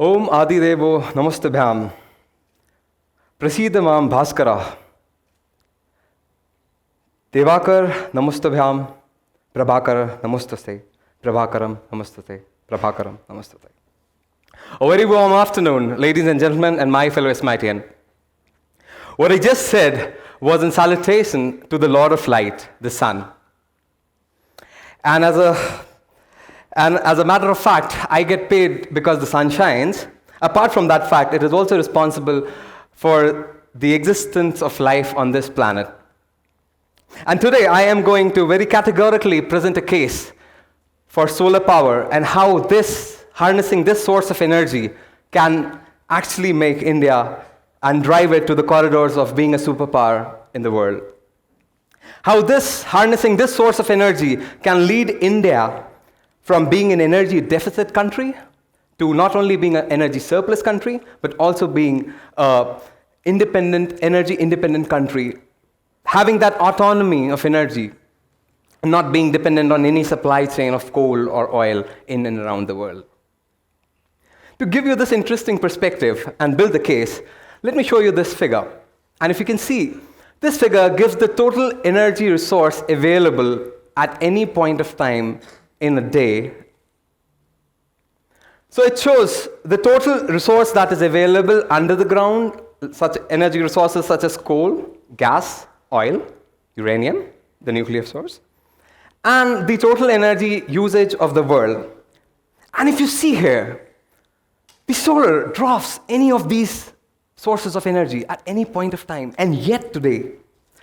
Om Adidevo Namastabhyam Prasidamam Bhaskara Devakar Namastabhyam Prabhakar Namastaste Prabhakaram Namastaste Prabhakaram Namastaste. A very warm afternoon, ladies and gentlemen, and my fellow SMITian. What I just said was in salutation to the Lord of Light, the Sun. And as a matter of fact, I get paid because the sun shines. Apart from that fact, it is also responsible for the existence of life on this planet. And today I am going to very categorically present a case for solar power and how harnessing this source of energy can actually make India and drive it to the corridors of being a superpower in the world. How harnessing this source of energy can lead India from being an energy deficit country to not only being an energy surplus country, but also being an energy independent country, having that autonomy of energy, not being dependent on any supply chain of coal or oil in and around the world. To give you this interesting perspective and build the case, let me show you this figure. And if you can see, this figure gives the total energy resource available at any point of time in a day. So it shows the total resource that is available under the ground, such energy resources such as coal, gas, oil, uranium, the nuclear source, and the total energy usage of the world. And if you see here, the solar draws any of these sources of energy at any point of time, and yet today,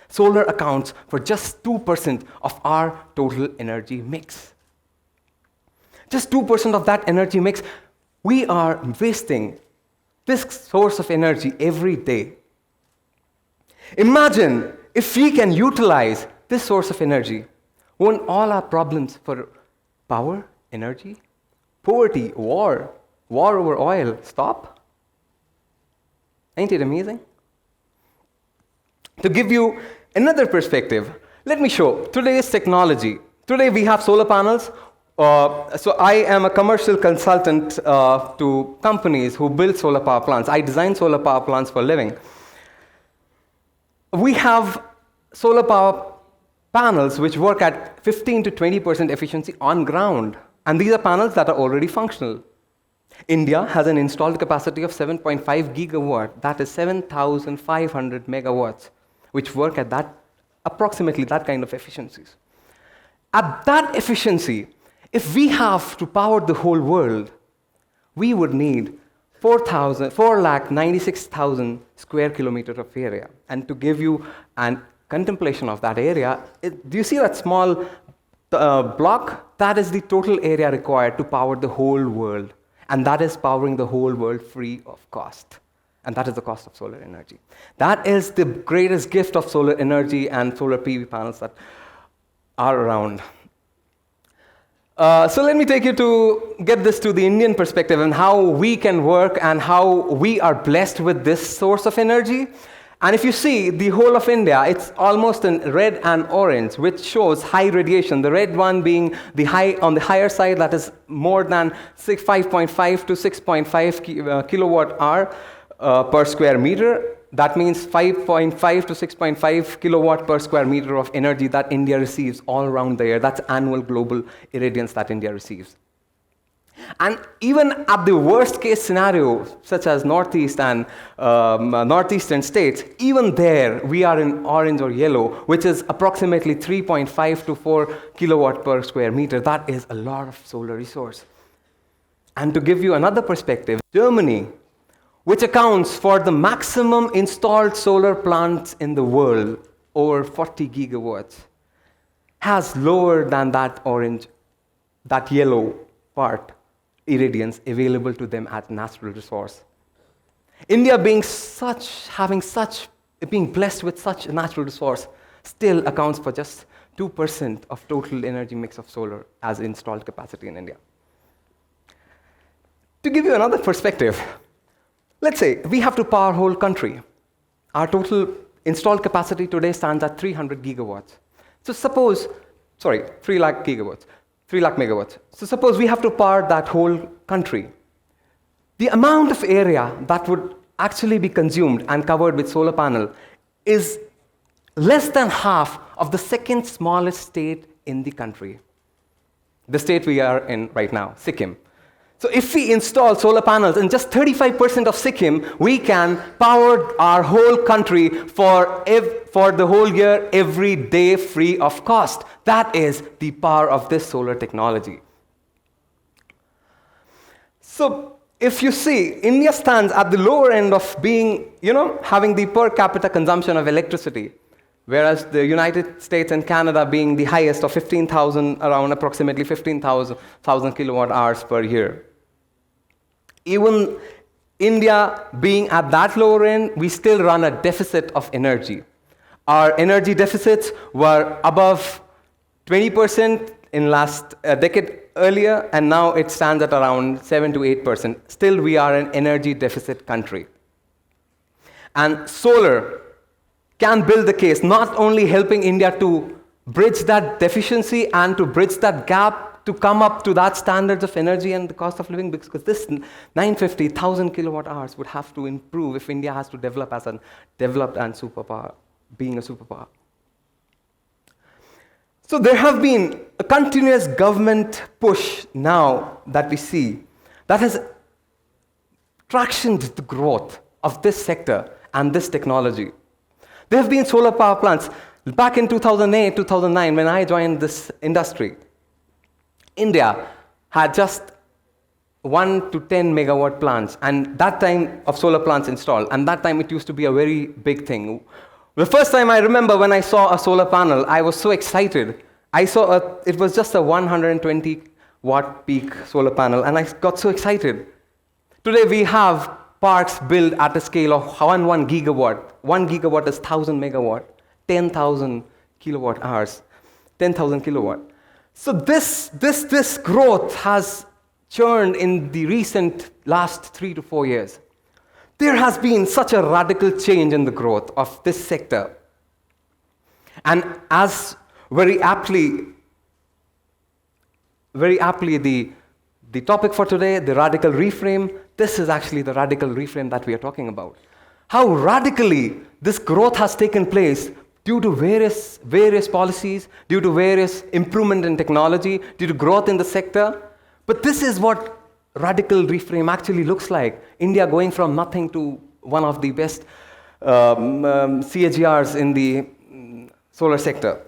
solar accounts for just 2% of our total energy mix. Just 2% of that energy mix, we are wasting this source of energy every day. Imagine if we can utilize this source of energy, won't all our problems for power, energy, poverty, war over oil stop? Ain't it amazing? To give you another perspective, let me show today's technology. Today we have solar panels. So I am a commercial consultant to companies who build solar power plants. I design solar power plants for a living. We have solar power panels which work at 15 to 20% efficiency on ground. And these are panels that are already functional. India has an installed capacity of 7.5 gigawatt. That is 7,500 megawatts, which work at approximately that kind of efficiencies. At that efficiency, if we have to power the whole world, we would need 4,96,000 square kilometers of area. And to give you a contemplation of that area, do you see that small block? That is the total area required to power the whole world. And that is powering the whole world free of cost. And that is the cost of solar energy. That is the greatest gift of solar energy and solar PV panels that are around. So let me take you to get this to the Indian perspective and how we can work and how we are blessed with this source of energy. And if you see the whole of India, it's almost in red and orange, which shows high radiation. The red one being on the higher side, that is more than 5.5 to 6.5 kilowatt hour per square meter. That means 5.5 to 6.5 kilowatt per square meter of energy that India receives all around the year. That's annual global irradiance that India receives. And even at the worst case scenario, such as Northeast and Northeastern states, even there we are in orange or yellow, which is approximately 3.5 to 4 kilowatt per square meter. That is a lot of solar resource. And to give you another perspective, Germany, which accounts for the maximum installed solar plants in the world, over 40 gigawatts, has lower than that yellow part, irradiance available to them as natural resource. India being blessed with such a natural resource still accounts for just 2% of total energy mix of solar as installed capacity in India. To give you another perspective, let's say we have to power whole country. Our total installed capacity today stands at 300 gigawatts. So 3 lakh gigawatts. 3 lakh megawatts. So suppose we have to power that whole country. The amount of area that would actually be consumed and covered with solar panel is less than half of the second smallest state in the country. The state we are in right now, Sikkim. So if we install solar panels in just 35% of Sikkim, we can power our whole country for the whole year, every day, free of cost. That is the power of this solar technology. So if you see, India stands at the lower end of being, having the per capita consumption of electricity, whereas the United States and Canada being the highest of 15,000, around approximately 15,000 kilowatt hours per year. Even India being at that lower end, we still run a deficit of energy. Our energy deficits were above 20% in last decade earlier, and now it stands at around 7 to 8%. Still, we are an energy deficit country. And solar can build the case, not only helping India to bridge that deficiency and to bridge that gap to come up to that standards of energy and the cost of living, because this 950,000 kilowatt hours would have to improve if India has to develop as a developed and superpower, being a superpower. So there have been a continuous government push now that we see that has tractioned the growth of this sector and this technology. There have been solar power plants. Back in 2008, 2009, when I joined this industry, India had just 1 to 10 megawatt plants, and that time of solar plants installed, and that time it used to be a very big thing. The first time I remember when I saw a solar panel, I was so excited. It was just a 120 watt peak solar panel, and I got so excited. Today we have parks built at a scale of 1 gigawatt. 1 gigawatt is 1,000 megawatt, 10,000 kilowatt hours, 10,000 kilowatt. So this growth has churned in the recent last 3 to 4 years. There has been such a radical change in the growth of this sector. And as very aptly the topic for today, the radical reframe, this is actually the radical reframe that we are talking about. How radically this growth has taken place due to various policies, due to various improvement in technology, due to growth in the sector. But this is what radical reframe actually looks like. India going from nothing to one of the best CAGRs in the solar sector.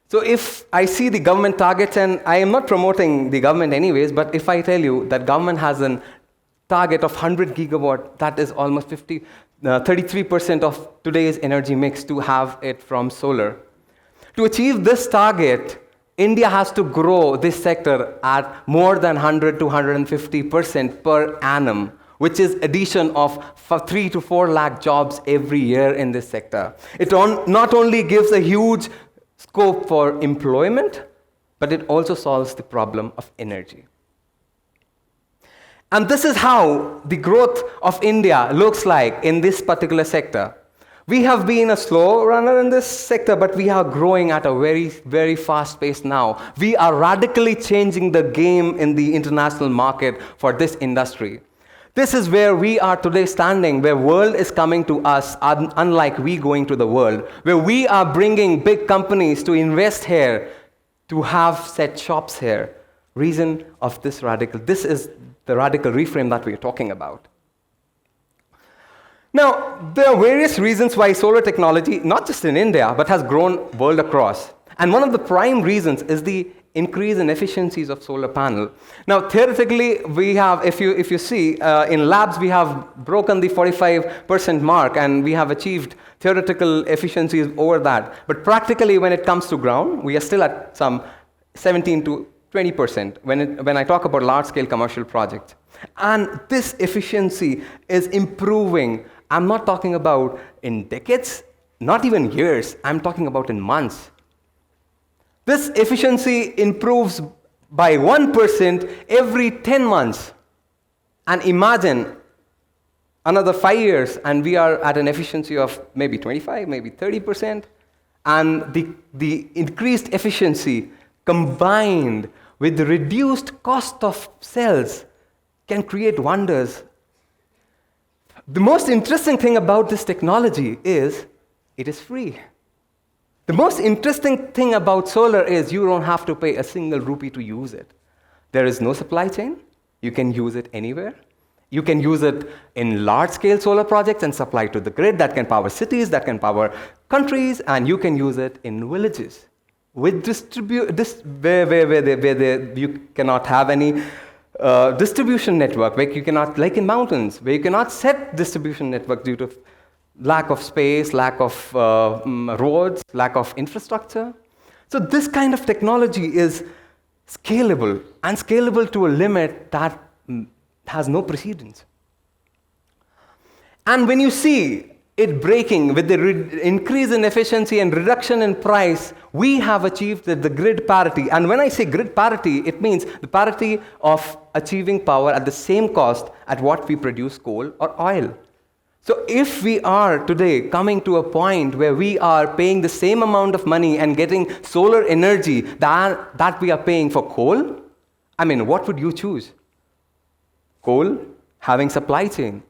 So if I see the government targets, and I am not promoting the government anyways, but if I tell you that government has a target of 100 gigawatt, that is almost 33% of today's energy mix to have it from solar. To achieve this target, India has to grow this sector at more than 100 to 150% per annum, which is addition of 3 to 4 lakh jobs every year in this sector. It not only gives a huge scope for employment, but it also solves the problem of energy. And this is how the growth of India looks like in this particular sector. We have been a slow runner in this sector, but we are growing at a very, very fast pace now. We are radically changing the game in the international market for this industry. This is where we are today standing, where world is coming to us, unlike we going to the world, where we are bringing big companies to invest here, to have set shops here. Reason of this is the radical reframe that we are talking about. Now, there are various reasons why solar technology, not just in India, but has grown world across. And one of the prime reasons is the increase in efficiencies of solar panel. Now, theoretically, we have, if you see, in labs, we have broken the 45% mark, and we have achieved theoretical efficiencies over that. But practically, when it comes to ground, we are still at some 17 to 20% when I talk about large-scale commercial projects. And this efficiency is improving. I'm not talking about in decades, not even years. I'm talking about in months. This efficiency improves by 1% every 10 months. And imagine another 5 years, and we are at an efficiency of maybe 25, maybe 30%. And the increased efficiency combined with the reduced cost of cells can create wonders. The most interesting thing about this technology is it is free. The most interesting thing about solar is you don't have to pay a single rupee to use it. There is no supply chain. You can use it anywhere. You can use it in large-scale solar projects and supply to the grid that can power cities, that can power countries, and you can use it in villages with where you cannot have any distribution network, where you cannot, like in mountains, where you cannot set distribution network due to lack of space, lack of roads, lack of infrastructure. So this kind of technology is scalable, and scalable to a limit that has no precedence. And when you see it breaking with the increase in efficiency and reduction in price, we have achieved the grid parity. And when I say grid parity, it means the parity of achieving power at the same cost at what we produce coal or oil. So if we are today coming to a point where we are paying the same amount of money and getting solar energy that we are paying for coal, I mean, what would you choose? Coal, having supply chain,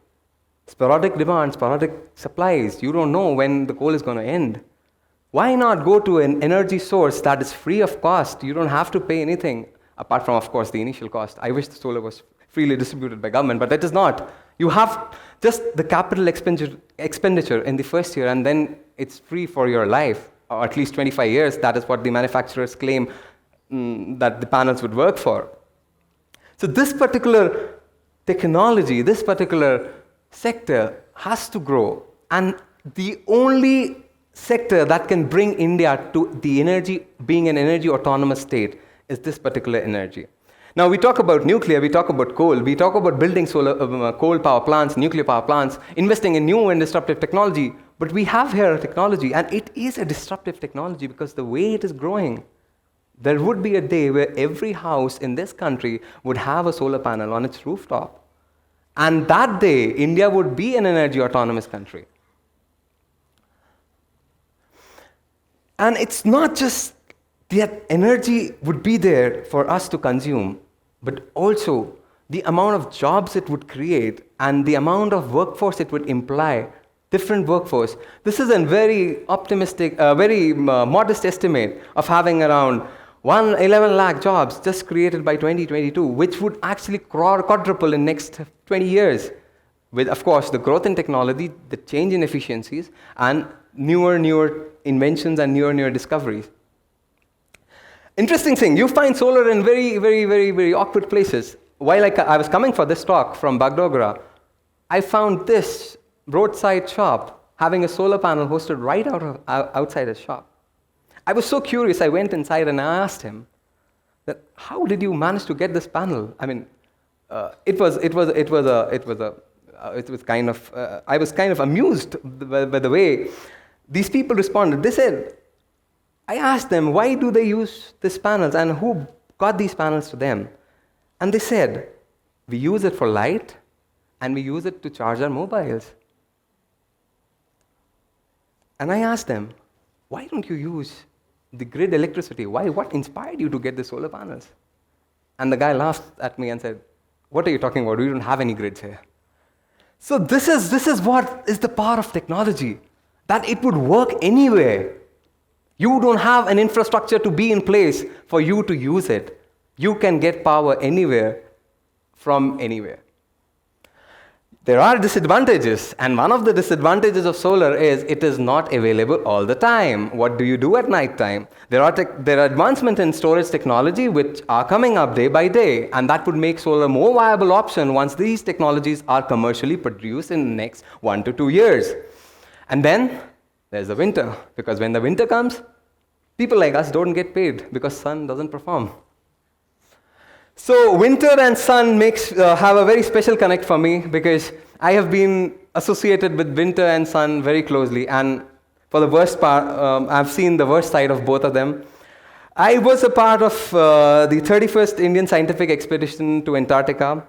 sporadic demand, sporadic supplies. You don't know when the coal is going to end. Why not go to an energy source that is free of cost? You don't have to pay anything, apart from, of course, the initial cost. I wish the solar was freely distributed by government, but it is not. You have just the capital expenditure in the first year, and then it's free for your life, or at least 25 years. That is what the manufacturers claim that the panels would work for. So this particular technology, this particular sector has to grow, and the only sector that can bring India to the energy, being an energy autonomous state, is this particular energy. Now we talk about nuclear, we talk about coal, we talk about building solar, coal power plants, nuclear power plants, investing in new and disruptive technology, but we have here a technology, and it is a disruptive technology because the way it is growing, there would be a day where every house in this country would have a solar panel on its rooftop. And that day, India would be an energy autonomous country. And it's not just that energy would be there for us to consume, but also the amount of jobs it would create and the amount of workforce it would imply, different workforce. This is a very optimistic, very modest estimate of having around 11 lakh jobs just created by 2022, which would actually quadruple in next 20 years. With, of course, the growth in technology, the change in efficiencies, and newer inventions and newer discoveries. Interesting thing, you find solar in very awkward places. While I was coming for this talk from Bagdogra, I found this roadside shop having a solar panel hosted right outside his shop. I was so curious, I went inside and I asked him that how did you manage to get this panel? I mean, I was kind of amused by the way these people responded. They said, I asked them, why do they use these panels and who got these panels to them? And they said, we use it for light and we use it to charge our mobiles. And I asked them, why don't you use the grid electricity? Why? What inspired you to get the solar panels? And the guy laughed at me and said, what are you talking about? We don't have any grids here. So this is what is the power of technology, that it would work anywhere. You don't have an infrastructure to be in place for you to use it. You can get power anywhere from anywhere. There are disadvantages, and one of the disadvantages of solar is it is not available all the time. What do you do at night time? There are advancements in storage technology which are coming up day by day, and that would make solar a more viable option once these technologies are commercially produced in the next 1 to 2 years. And then there's the winter, because when the winter comes, people like us don't get paid because sun doesn't perform. So winter and sun have a very special connect for me because I have been associated with winter and sun very closely, and for the worst part, I've seen the worst side of both of them. I was a part of the 31st Indian Scientific Expedition to Antarctica.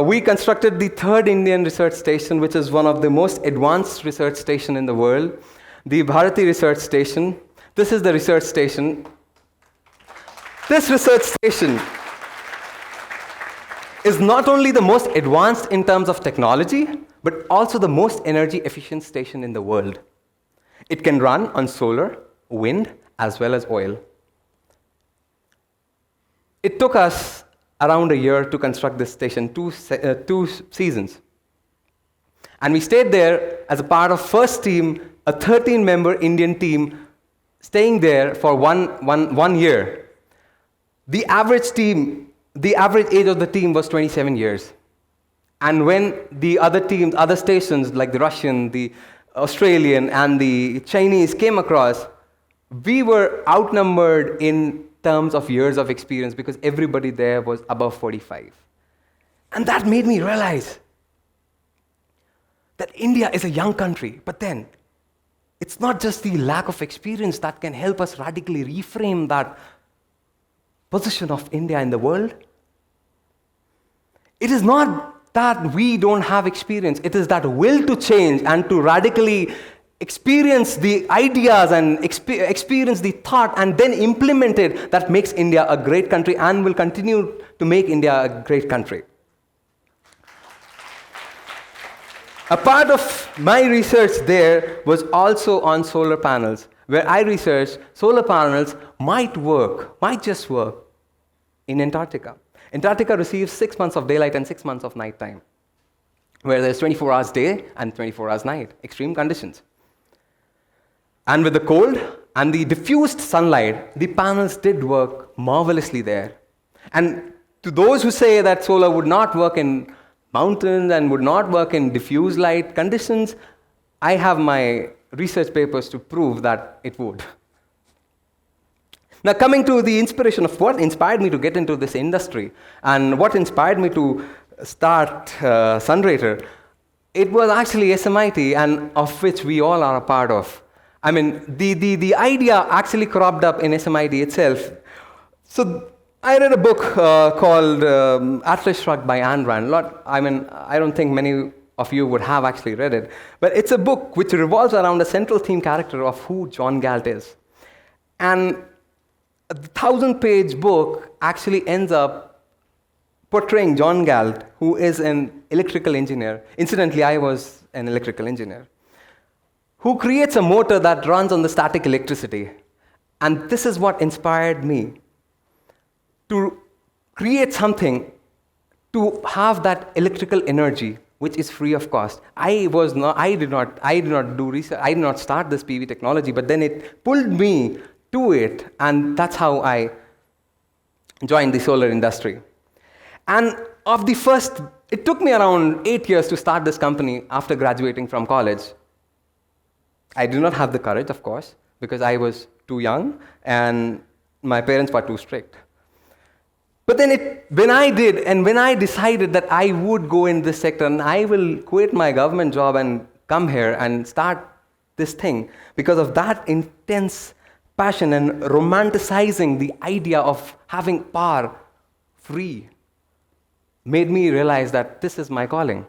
We constructed the 3rd Indian Research Station, which is one of the most advanced research stations in the world, the Parity Research Station. This is the research station. This research station is not only the most advanced in terms of technology, but also the most energy efficient station in the world. It can run on solar, wind, as well as oil. It took us around a year to construct this station, two seasons. And we stayed there as a part of first team, a 13-member Indian team, staying there for one year. The average age of the team was 27 years. And when the other stations like the Russian, the Australian, and the Chinese came across, we were outnumbered in terms of years of experience because everybody there was above 45. And that made me realize that India is a young country, but then it's not just the lack of experience that can help us radically reframe that position of India in the world. It is not that we don't have experience, it is that will to change and to radically experience the ideas and experience the thought and then implement it that makes India a great country and will continue to make India a great country. A part of my research there was also on solar panels, where I researched solar panels might just work in Antarctica. Antarctica receives 6 months of daylight and 6 months of nighttime, where there's 24 hours day and 24 hours night, extreme conditions. And with the cold and the diffused sunlight, the panels did work marvelously there. And to those who say that solar would not work in mountains and would not work in diffuse light conditions, I have my research papers to prove that it would. Now, coming to the inspiration of what inspired me to get into this industry and what inspired me to start Sunrator, it was actually SMIT, and of which we all are a part of. I mean, the idea actually cropped up in SMIT itself. So I read a book called Atlas Shrugged by Ayn Rand. I don't think many of you would have actually read it, but it's a book which revolves around a central theme character of who John Galt is. And the 1,000-page book actually ends up portraying John Galt, who is an electrical engineer. Incidentally, I was an electrical engineer, who creates a motor that runs on the static electricity. And this is what inspired me to create something to have that electrical energy which is free of cost. I did not do research, I did not start this PV technology, but then it pulled me to it, and that's how I joined the solar industry. And it took me around 8 years to start this company after graduating from college. I did not have the courage, of course, because I was too young and my parents were too strict. But then when I decided that I would go in this sector and I will quit my government job and come here and start this thing, because of that intense passion and romanticizing the idea of having power free made me realize that this is my calling.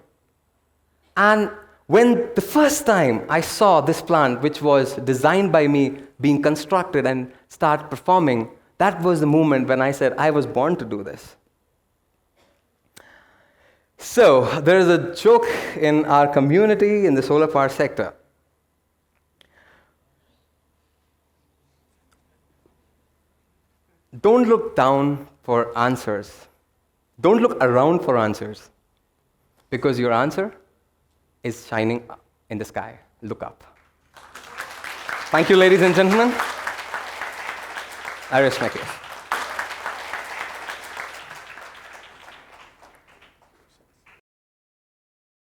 And when the first time I saw this plant, which was designed by me, being constructed and start performing, that was the moment when I said, I was born to do this. So, there is a joke in our community in the solar power sector. Don't look down for answers. Don't look around for answers, because your answer is shining in the sky. Look up. Thank you, ladies and gentlemen. I rest my case.